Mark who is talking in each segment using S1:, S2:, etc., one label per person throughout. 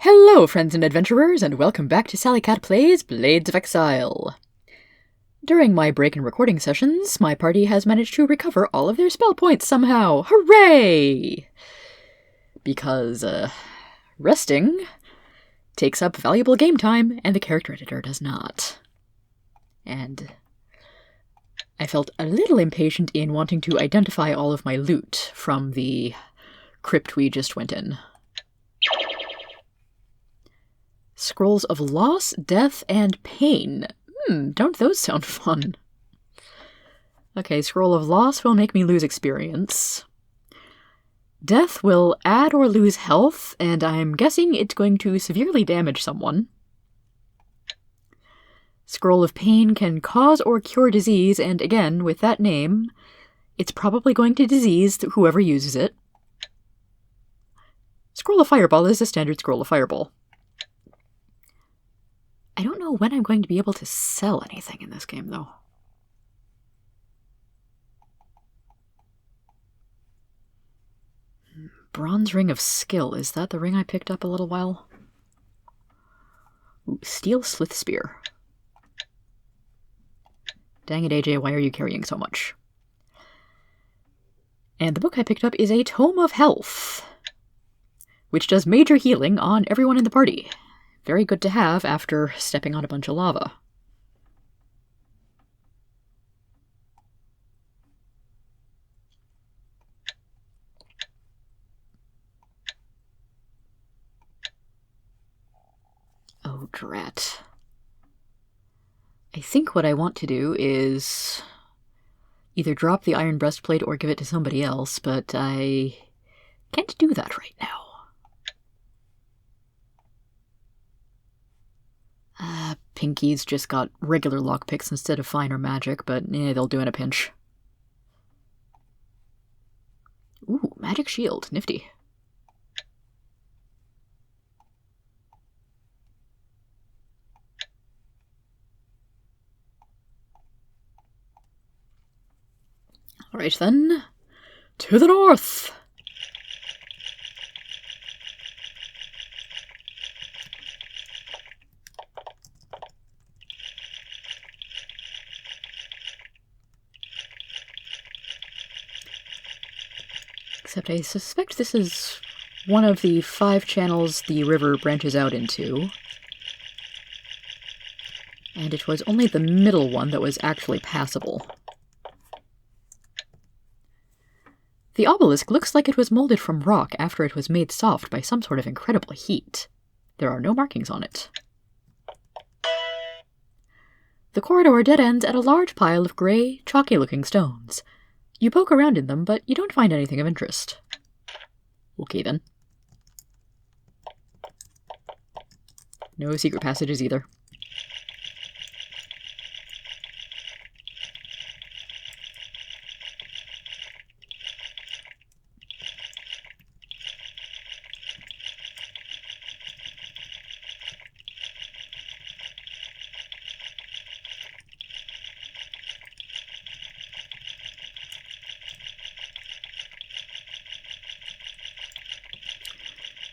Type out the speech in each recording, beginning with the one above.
S1: Hello, friends and adventurers, and welcome back to Sally Cat Plays Blades of Exile. During my break in recording sessions, my party has managed to recover all of their spell points somehow. Hooray! Because, resting takes up valuable game time, and the character editor does not. And I felt a little impatient in wanting to identify all of my loot from the crypt we just went in. Scrolls of Loss, Death, and Pain. Don't those sound fun? Okay, Scroll of Loss will make me lose experience. Death will add or lose health, and I'm guessing it's going to severely damage someone. Scroll of Pain can cause or cure disease, and again, with that name, it's probably going to disease whoever uses it. Scroll of Fireball is a standard Scroll of Fireball. I don't know when I'm going to be able to sell anything in this game, though. Bronze Ring of Skill. Is that the ring I picked up a little while? Ooh, Steel Slith Spear. Dang it, AJ, why are you carrying so much? And the book I picked up is a Tome of Health, which does major healing on everyone in the party. Very good to have after stepping on a bunch of lava. Oh, drat. I think what I want to do is either drop the iron breastplate or give it to somebody else, but I can't do that right now. Pinky's just got regular lockpicks instead of fine or magic, but they'll do in a pinch. Ooh, magic shield. Nifty. Alright then, to the north! Except I suspect this is one of the 5 channels the river branches out into. And it was only the middle one that was actually passable. The obelisk looks like it was molded from rock after it was made soft by some sort of incredible heat. There are no markings on it. The corridor dead ends at a large pile of grey, chalky-looking stones. You poke around in them, but you don't find anything of interest. Okay, then. No secret passages either.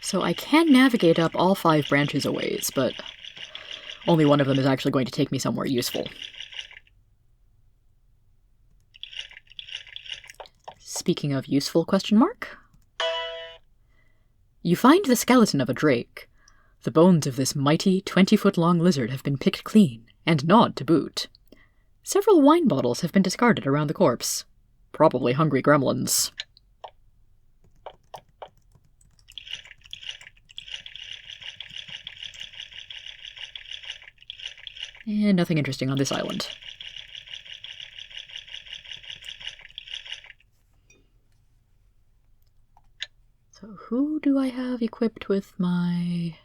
S1: So I can navigate up all 5 branches a ways, but only one of them is actually going to take me somewhere useful. Speaking of useful, question mark? You find the skeleton of a drake. The bones of this mighty 20-foot-long lizard have been picked clean, and gnawed to boot. Several wine bottles have been discarded around the corpse. Probably hungry gremlins. And nothing interesting on this island. So who do I have equipped with my...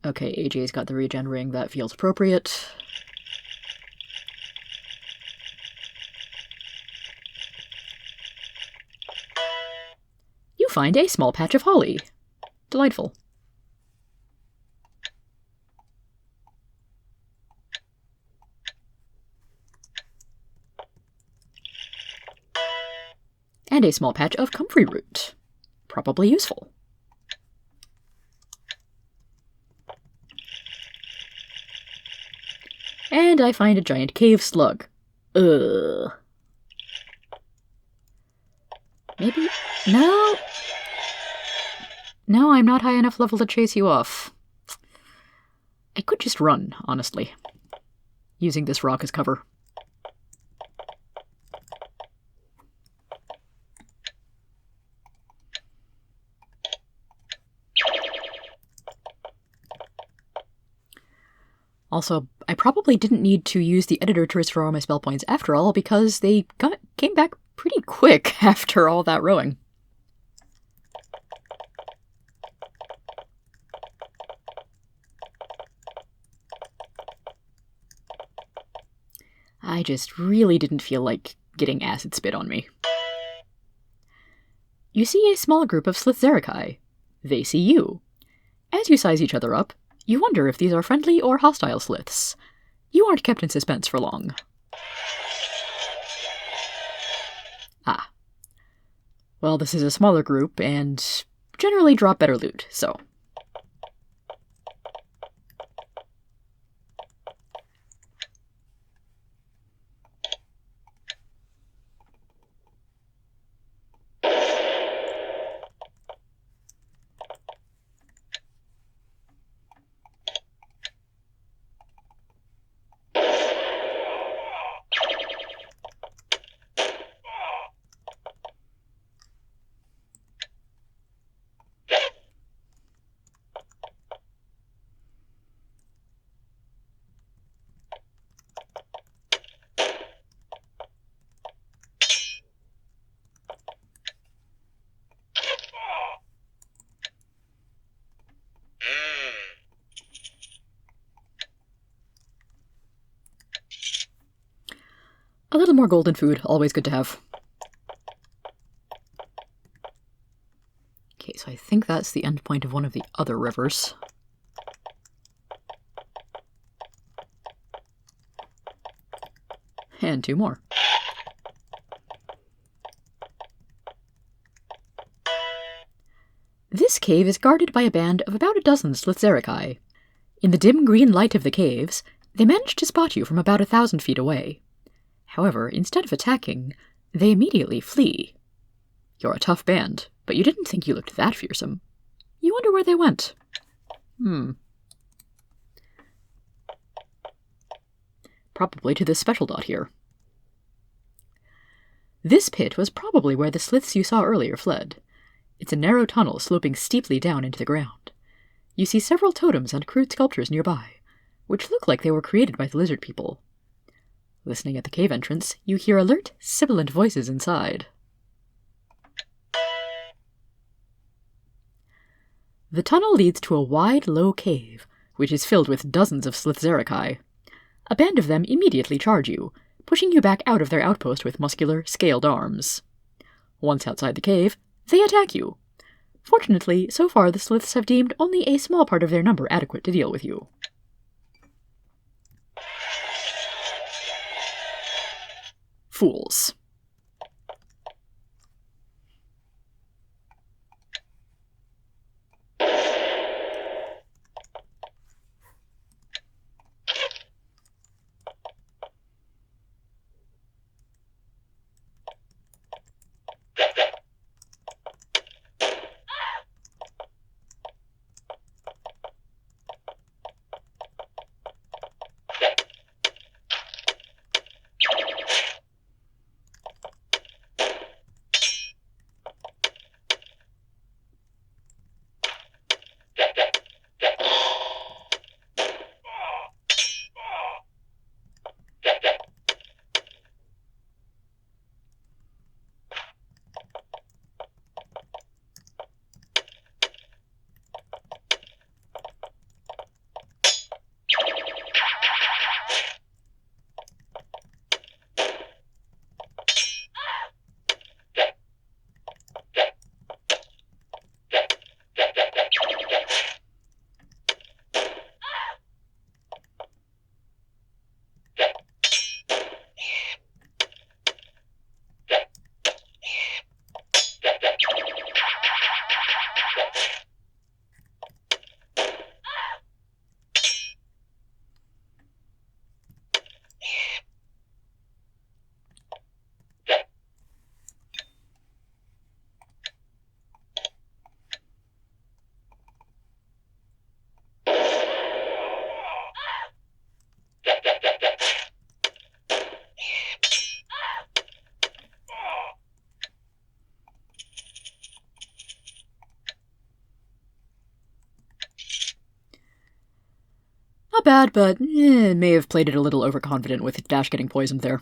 S1: Okay, AJ's got the regen ring, that feels appropriate. You find a small patch of holly. Delightful. and a small patch of comfrey root. Probably useful. And I find a giant cave slug. Ugh. Maybe... No! No, I'm not high enough level to chase you off. I could just run, honestly, using this rock as cover. Also, I probably didn't need to use the editor to restore all my spell points after all, because they came back pretty quick after all that rowing. I just really didn't feel like getting acid spit on me. You see a small group of za-khazi. They see you. As you size each other up, you wonder if these are friendly or hostile sliths. You aren't kept in suspense for long. Ah. Well, this is a smaller group, and generally drop better loot, so... A little more golden food, always good to have. Okay, so I think that's the end point of one of the other rivers. And two more. This cave is guarded by a band of about a dozen za-khazi. In the dim green light of the caves, they manage to spot you from about 1,000 feet away. However, instead of attacking, they immediately flee. You're a tough band, but you didn't think you looked that fearsome. You wonder where they went. Probably to this special dot here. This pit was probably where the sliths you saw earlier fled. It's a narrow tunnel sloping steeply down into the ground. You see several totems and crude sculptures nearby, which look like they were created by the lizard people. Listening at the cave entrance, you hear alert, sibilant voices inside. The tunnel leads to a wide, low cave, which is filled with dozens of za-khazi. A band of them immediately charge you, pushing you back out of their outpost with muscular, scaled arms. Once outside the cave, they attack you. Fortunately, so far the sliths have deemed only a small part of their number adequate to deal with you. Fools. Not bad, but may have played it a little overconfident with Dash getting poisoned there.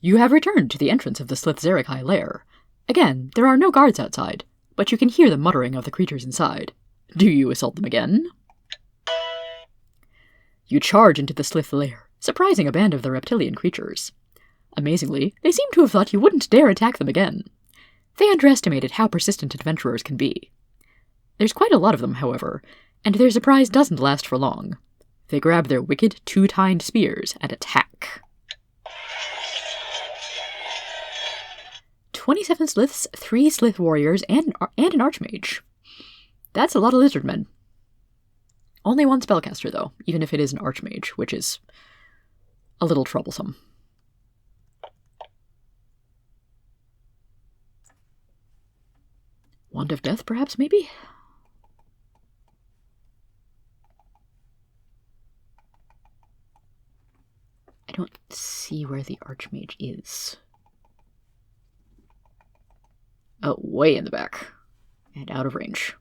S1: You have returned to the entrance of the za-khazi lair. Again, there are no guards outside, but you can hear the muttering of the creatures inside. Do you assault them again? You charge into the slith lair, surprising a band of the reptilian creatures. Amazingly, they seem to have thought you wouldn't dare attack them again. They underestimated how persistent adventurers can be. There's quite a lot of them, however, and their surprise doesn't last for long. They grab their wicked, two-tined spears and attack. 27 sliths, 3 slith warriors, and an archmage. That's a lot of lizardmen. Only one spellcaster, though, even if it is an archmage, which is a little troublesome. Wand of Death, perhaps, maybe? I don't see where the archmage is. Oh, way in the back. And out of range.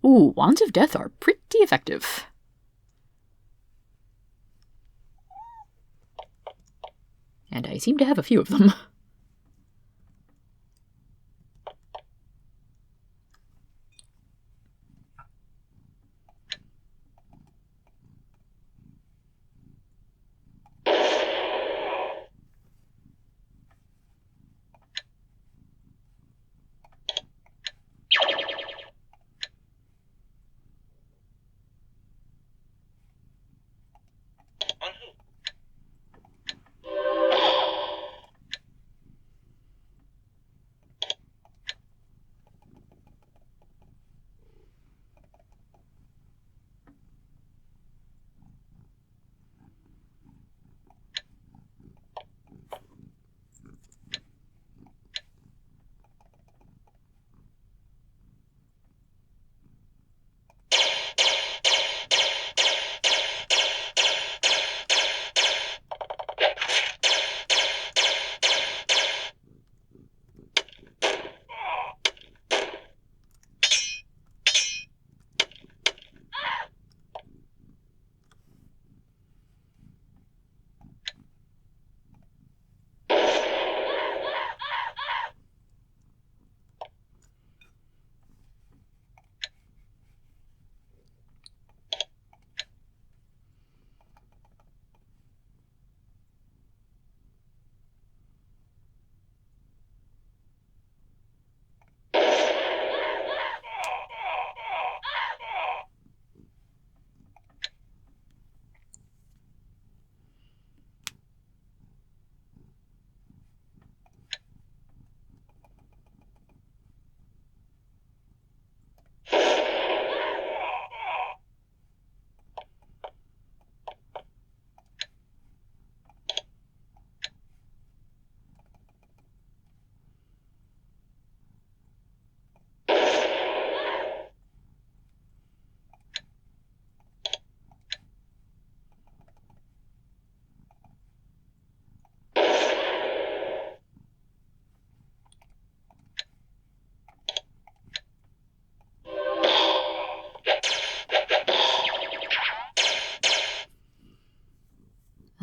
S1: Ooh, Wands of Death are pretty effective. And I seem to have a few of them.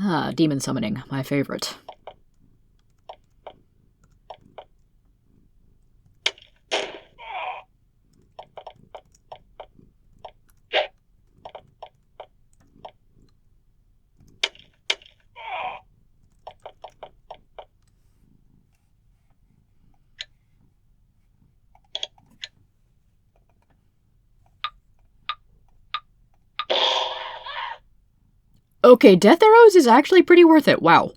S1: Ah, demon summoning, my favorite. Okay, Death Arrows is actually pretty worth it. Wow.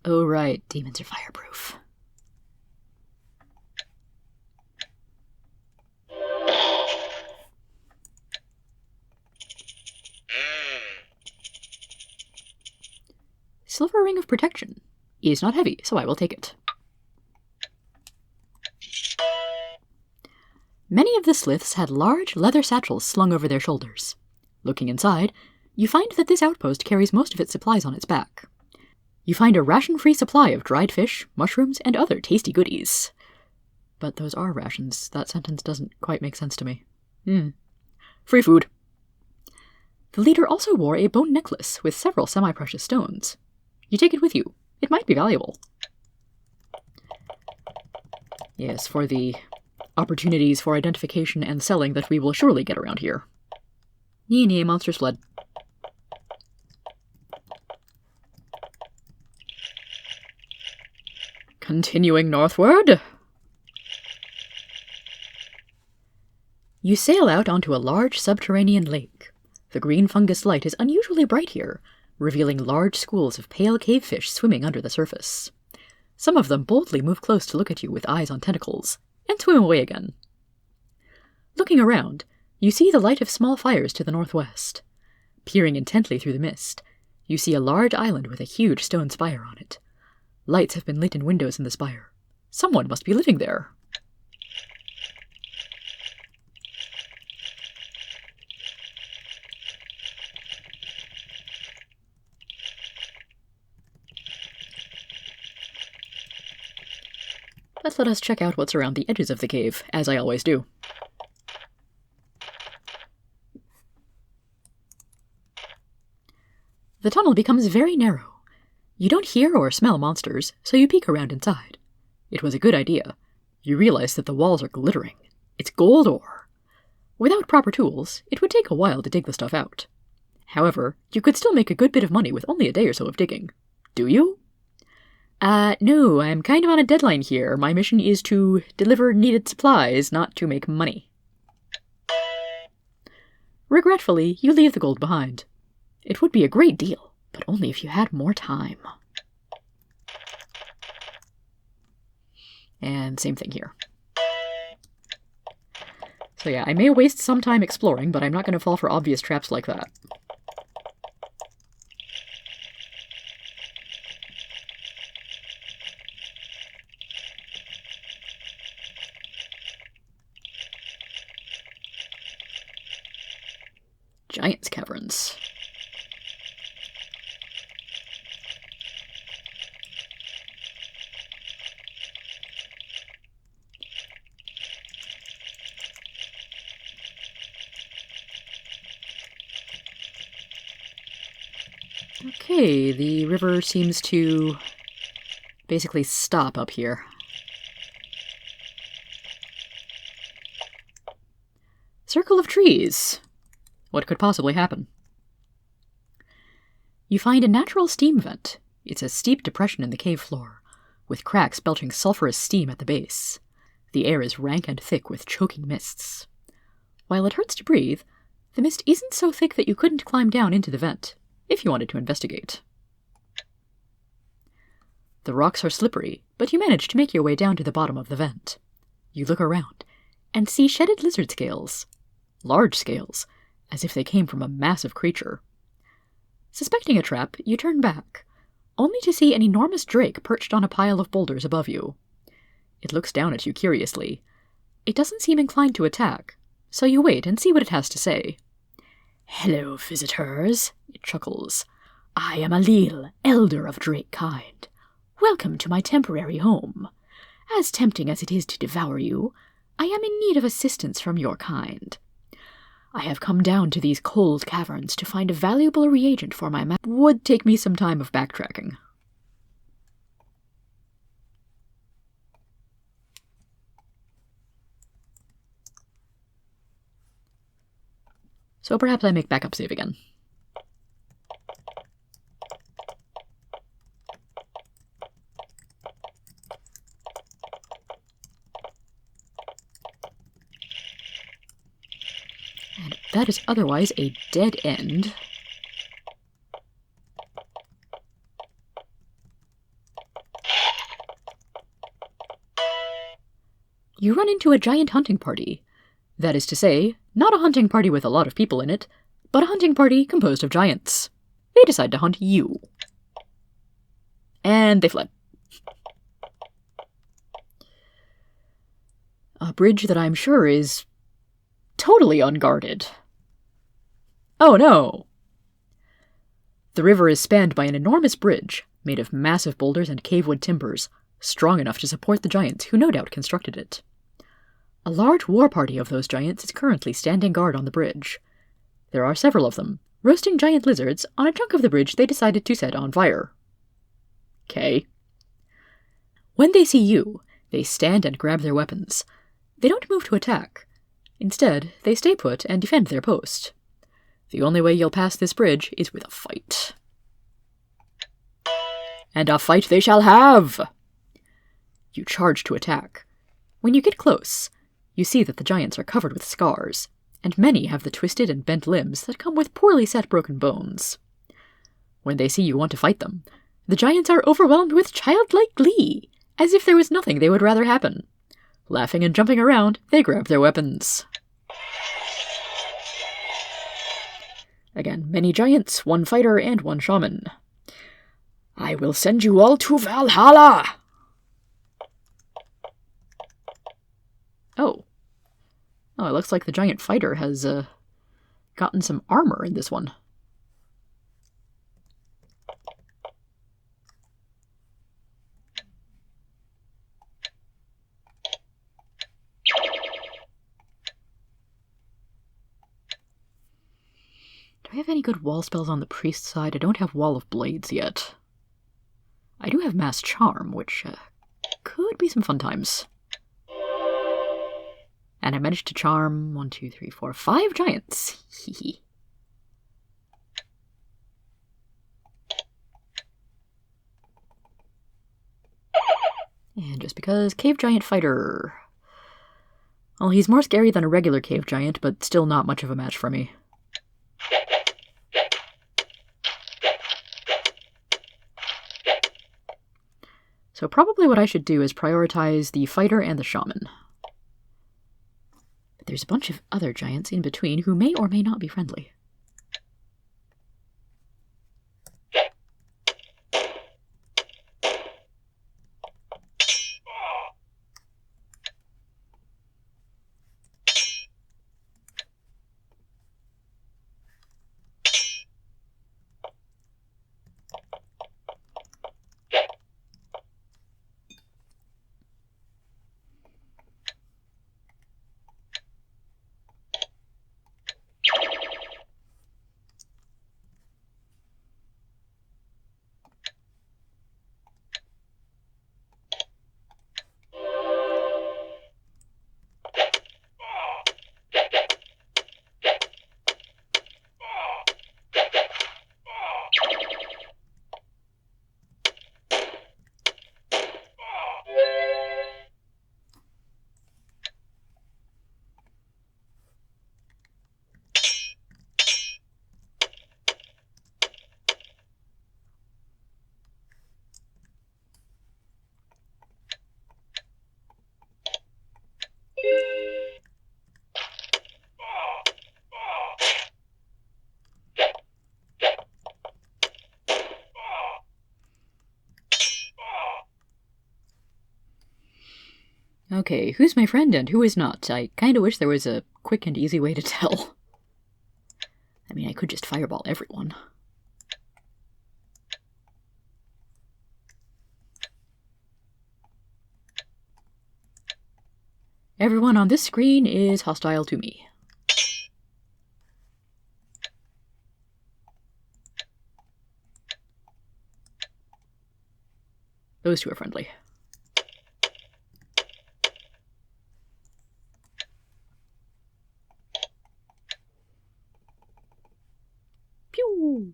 S1: Oh right, demons are fireproof. Silver Ring of Protection is not heavy, so I will take it. Many of the sliths had large leather satchels slung over their shoulders. Looking inside, you find that this outpost carries most of its supplies on its back. You find a ration-free supply of dried fish, mushrooms, and other tasty goodies. But those are rations. That sentence doesn't quite make sense to me. Free food. The leader also wore a bone necklace with several semi-precious stones. You take it with you. It might be valuable. Yes, for the opportunities for identification and selling that we will surely get around here. Nee, monster sled. Continuing northward. You sail out onto a large subterranean lake. The green fungus light is unusually bright here, revealing large schools of pale cavefish swimming under the surface. Some of them boldly move close to look at you with eyes on tentacles, and swim away again. Looking around, you see the light of small fires to the northwest. Peering intently through the mist, you see a large island with a huge stone spire on it. Lights have been lit in windows in the spire. Someone must be living there. Let's let us check out what's around the edges of the cave, as I always do. The tunnel becomes very narrow. You don't hear or smell monsters, so you peek around inside. It was a good idea. You realize that the walls are glittering. It's gold ore. Without proper tools, it would take a while to dig the stuff out. However, you could still make a good bit of money with only a day or so of digging. Do you? No, I'm kind of on a deadline here. My mission is to deliver needed supplies, not to make money. Regretfully, you leave the gold behind. It would be a great deal, but only if you had more time. And same thing here. So yeah, I may waste some time exploring, but I'm not going to fall for obvious traps like that. Giant's Caverns. Okay, the river seems to basically stop up here. Circle of trees. What could possibly happen? You find a natural steam vent. It's a steep depression in the cave floor, with cracks belching sulphurous steam at the base. The air is rank and thick with choking mists. While it hurts to breathe, the mist isn't so thick that you couldn't climb down into the vent, if you wanted to investigate. The rocks are slippery, but you manage to make your way down to the bottom of the vent. You look around, and see shedded lizard scales. Large scales, as if they came from a massive creature. Suspecting a trap, you turn back, only to see an enormous drake perched on a pile of boulders above you. It looks down at you curiously. It doesn't seem inclined to attack, so you wait and see what it has to say. "Hello, visitors," it chuckles. "I am Alil, elder of drake kind. Welcome to my temporary home. As tempting as it is to devour you, I am in need of assistance from your kind. I have come down to these cold caverns to find a valuable reagent for my map. Would take me some time of backtracking. So perhaps I make backup save again. And that is otherwise a dead end. you run into a giant hunting party. That is to say, not a hunting party with a lot of people in it, but a hunting party composed of giants. They decide to hunt you. And they fled. A bridge that I'm sure is totally unguarded. Oh no! The river is spanned by an enormous bridge, made of massive boulders and cavewood timbers, strong enough to support the giants who no doubt constructed it. A large war party of those giants is currently standing guard on the bridge. There are several of them, roasting giant lizards on a chunk of the bridge they decided to set on fire. Okay. When they see you, they stand and grab their weapons. They don't move to attack. Instead, they stay put and defend their post. The only way you'll pass this bridge is with a fight. And a fight they shall have! You charge to attack. When you get close, you see that the giants are covered with scars, and many have the twisted and bent limbs that come with poorly set broken bones. When they see you want to fight them, the giants are overwhelmed with childlike glee, as if there was nothing they would rather happen. Laughing and jumping around, they grab their weapons. Again, many giants, one fighter, and one shaman. I will send you all to Valhalla! Oh. Oh, it looks like the giant fighter has, gotten some armor in this one. Do I have any good wall spells on the priest side? I don't have Wall of Blades yet. I do have Mass Charm, which could be some fun times. And I managed to charm 1, 2, 3, 4, 5 giants. Hehe. And just because, Cave Giant Fighter. Well, he's more scary than a regular cave giant, but still not much of a match for me. So probably what I should do is prioritize the fighter and the shaman. But there's a bunch of other giants in between who may or may not be friendly. Okay, who's my friend and who is not? I kinda wish there was a quick and easy way to tell. I mean, I could just fireball everyone. Everyone on this screen is hostile to me. Those two are friendly. Pew!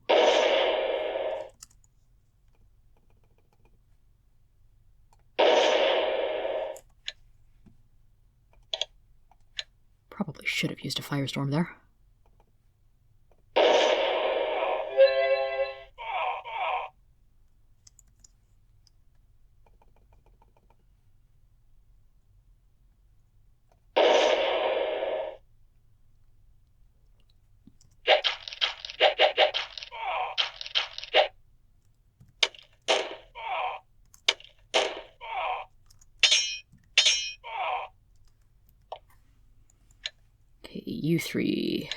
S1: Probably should have used a firestorm there. you three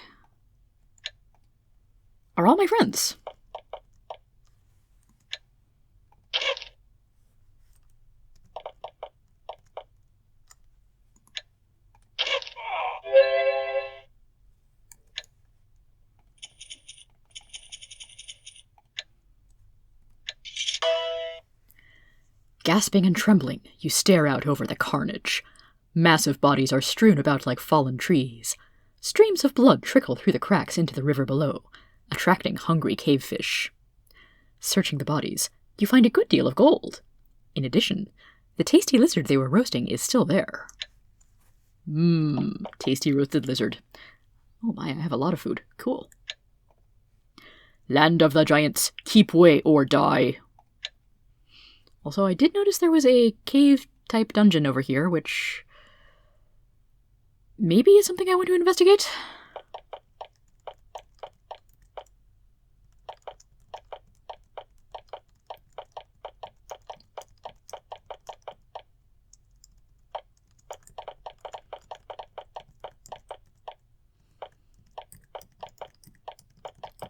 S1: are all my friends. Gasping and trembling, you stare out over the carnage. Massive bodies are strewn about like fallen trees. Streams of blood trickle through the cracks into the river below, attracting hungry cavefish. Searching the bodies, you find a good deal of gold. In addition, the tasty lizard they were roasting is still there. Tasty roasted lizard. Oh my, I have a lot of food. Cool. Land of the giants, keep way or die. Also, I did notice there was a cave-type dungeon over here, which maybe is something I want to investigate.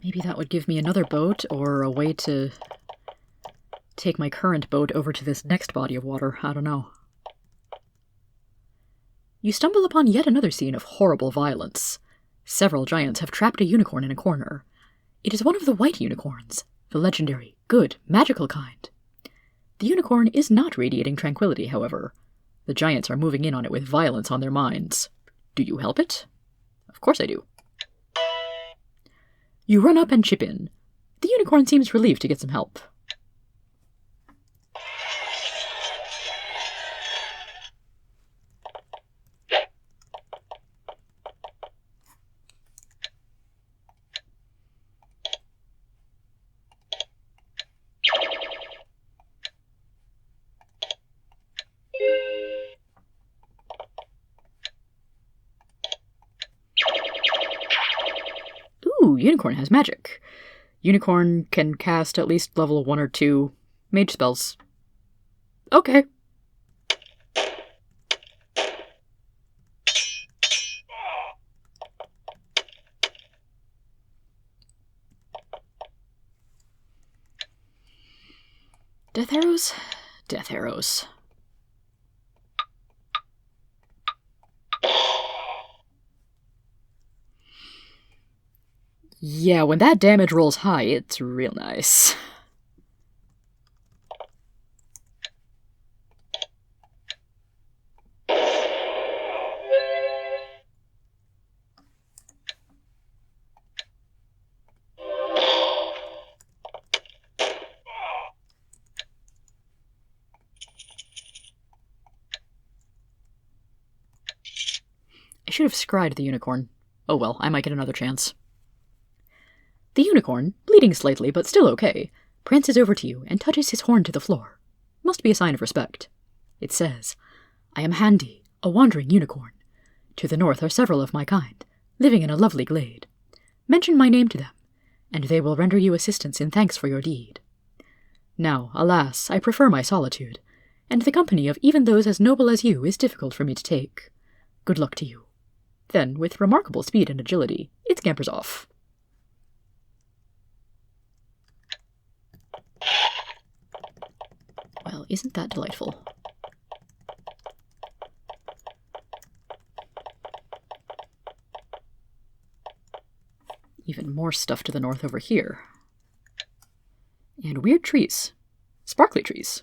S1: Maybe that would give me another boat, or a way to take my current boat over to this next body of water. I don't know. You stumble upon yet another scene of horrible violence. Several giants have trapped a unicorn in a corner. It is one of the white unicorns, the legendary, good, magical kind. The unicorn is not radiating tranquility, however. The giants are moving in on it with violence on their minds. Do you help it? Of course I do. You run up and chip in. The unicorn seems relieved to get some help. Ooh, Unicorn has magic. Unicorn can cast at least level 1 or 2 mage spells. Okay. Death arrows? Death arrows. Yeah, when that damage rolls high, it's real nice. I should have scried the unicorn. Oh well, I might get another chance. The unicorn, bleeding slightly but still okay, prances over to you and touches his horn to the floor. Must be a sign of respect. It says, "I am Handy, a wandering unicorn. To the north are several of my kind, living in a lovely glade. Mention my name to them, and they will render you assistance in thanks for your deed. Now, alas, I prefer my solitude, and the company of even those as noble as you is difficult for me to take. Good luck to you." Then, with remarkable speed and agility, it scampers off. Well, isn't that delightful? Even more stuff to the north over here. And weird trees. Sparkly trees.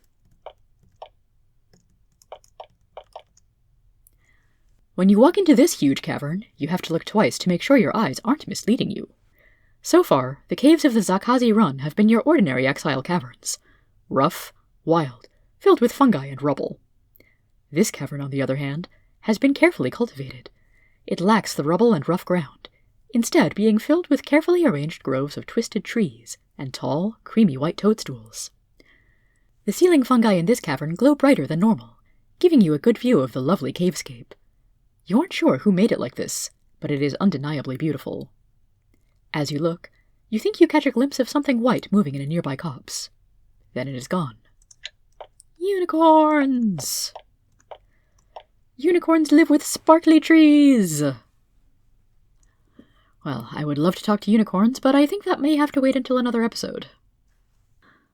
S1: When you walk into this huge cavern, you have to look twice to make sure your eyes aren't misleading you. So far, the caves of the za-khazi run have been your ordinary exile caverns. Rough, wild, filled with fungi and rubble. This cavern, on the other hand, has been carefully cultivated. It lacks the rubble and rough ground, instead being filled with carefully arranged groves of twisted trees and tall, creamy white toadstools. The ceiling fungi in this cavern glow brighter than normal, giving you a good view of the lovely cavescape. You aren't sure who made it like this, but it is undeniably beautiful. As you look, you think you catch a glimpse of something white moving in a nearby copse. Then it is gone. Unicorns! Unicorns live with sparkly trees! Well, I would love to talk to unicorns, but I think that may have to wait until another episode.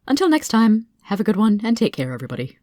S1: Until next time, have a good one, and take care, everybody.